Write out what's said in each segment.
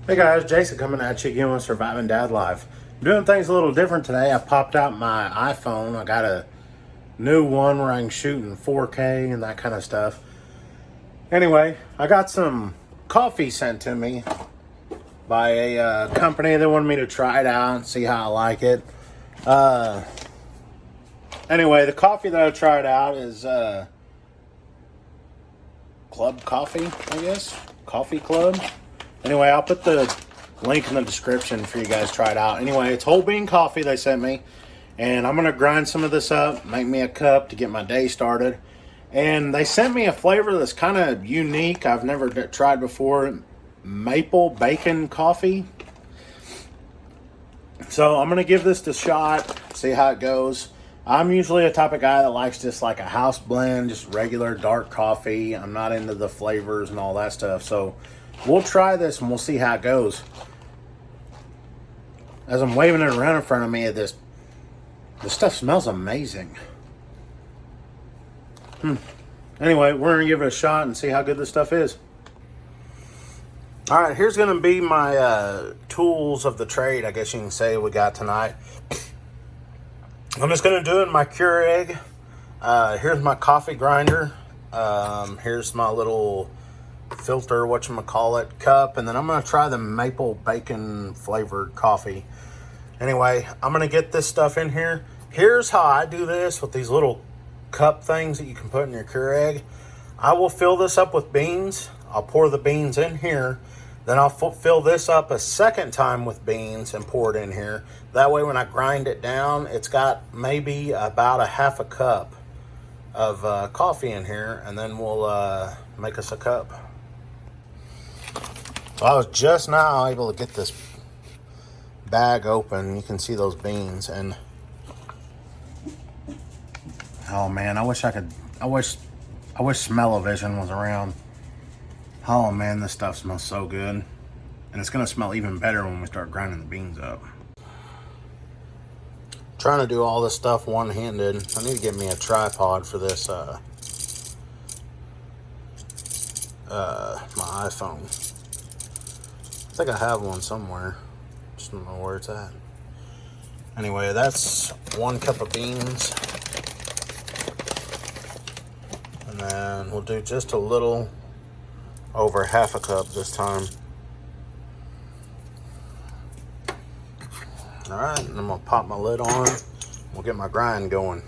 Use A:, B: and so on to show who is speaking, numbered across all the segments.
A: Hey guys, Jason coming at you again with Surviving Dad Life. I'm doing things a little different today. I popped out my iPhone. I got a new one where I can shoot in 4K and that kind of stuff. Anyway, I got some coffee sent to me by a company. They wanted me to try it out and see how I like it. Anyway, the coffee that I tried out is Club Coffee, I guess. Coffee Club. Anyway, I'll put the link in the description for you guys to try it out. Anyway, it's whole bean coffee they sent me. And I'm going to grind some of this up, make me a cup to get my day started. And they sent me a flavor that's kind of unique. I've never tried before. Maple bacon coffee. So I'm going to give this a shot, see how it goes. I'm usually a type of guy that likes just like a house blend, just regular dark coffee. I'm not into the flavors and all that stuff. So we'll try this and we'll see how it goes. As I'm waving it around in front of me, this stuff smells amazing. Anyway, we're going to give it a shot and see how good this stuff is. Alright, here's going to be my tools of the trade, I guess you can say, we got tonight. I'm just going to do it in my Keurig. Here's my coffee grinder. Here's my little filter, whatchamacallit, cup. And then I'm going to try the maple bacon flavored coffee. Anyway, I'm going to get this stuff in here. Here's how I do this with these little cup things that you can put in your Keurig. I will fill this up with beans. I'll pour the beans in here. Then I'll fill this up a second time with beans and pour it in here. That way when I grind it down, it's got maybe about a half a cup of coffee in here. And then we'll make us a cup. So I was just now able to get this bag open. You can see those beans. And oh man, I wish Smell-O-Vision was around. Oh man, this stuff smells so good. And it's gonna smell even better when we start grinding the beans up. Trying to do all this stuff one-handed. I need to get me a tripod for this my iPhone. I think I have one somewhere. Just don't know where it's at. Anyway, that's 1 cup of beans. And then we'll do just a little over half a cup this time. All right, and I'm gonna pop my lid on. We'll get my grind going.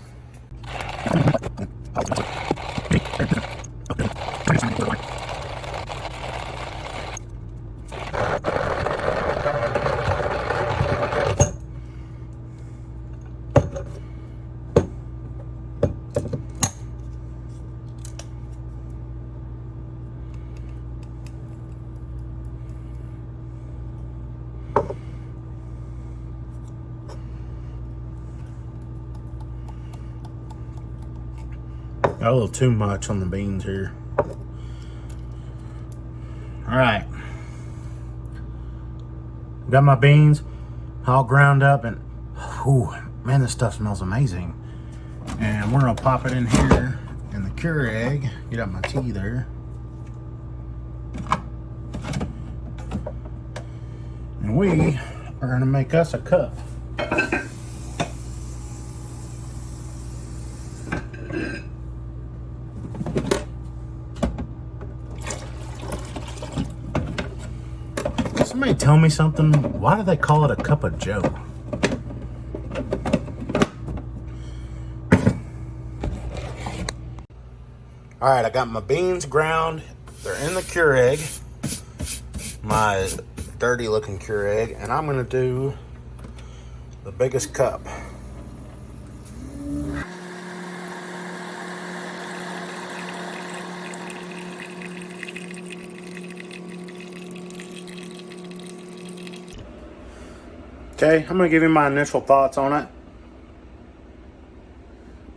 A: Got a little too much on the beans here. All right. Got my beans all ground up and, whew, man, this stuff smells amazing. And we're gonna pop it in here in the Keurig. Get out my tea there. And we are gonna make us a cup. Somebody tell me something. Why do they call it a cup of joe? All right, I got my beans ground. They're in the Keurig, my dirty looking Keurig, and I'm gonna do the biggest cup. Okay, I'm gonna give you my initial thoughts on it.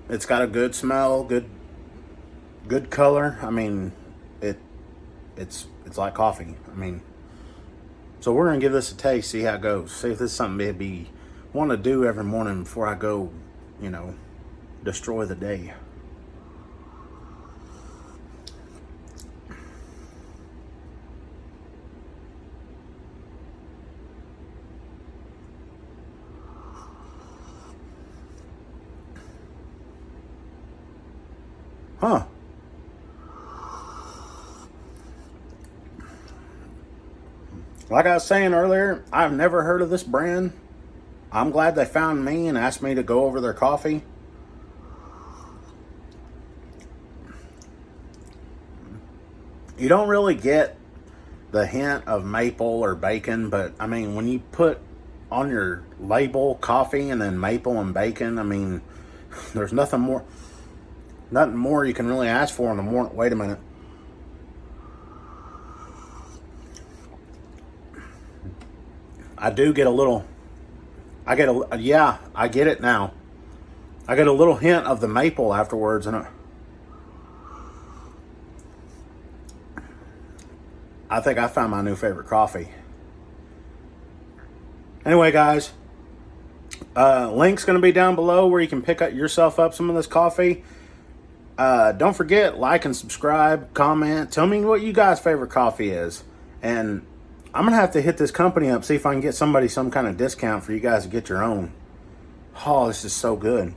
A: It's got a good smell, good color. I mean, it's like coffee. I mean, so we're gonna give this a taste, see how it goes. See if this is something maybe want to do every morning before I go, you know, destroy the day. Huh. Like I was saying earlier, I've never heard of this brand. I'm glad they found me and asked me to go over their coffee. You don't really get the hint of maple or bacon, but I mean, when you put on your label coffee and then maple and bacon, I mean, there's nothing more you can really ask for in the morning. Wait a minute. I do get a little, I get it now. I get a little hint of the maple afterwards, and I think I found my new favorite coffee. Anyway, guys, link's going to be down below where you can pick up yourself up some of this coffee. Don't forget, like and subscribe, comment. Tell me what you guys' favorite coffee is. And I'm going to have to hit this company up, see if I can get somebody some kind of discount for you guys to get your own. Oh, this is so good.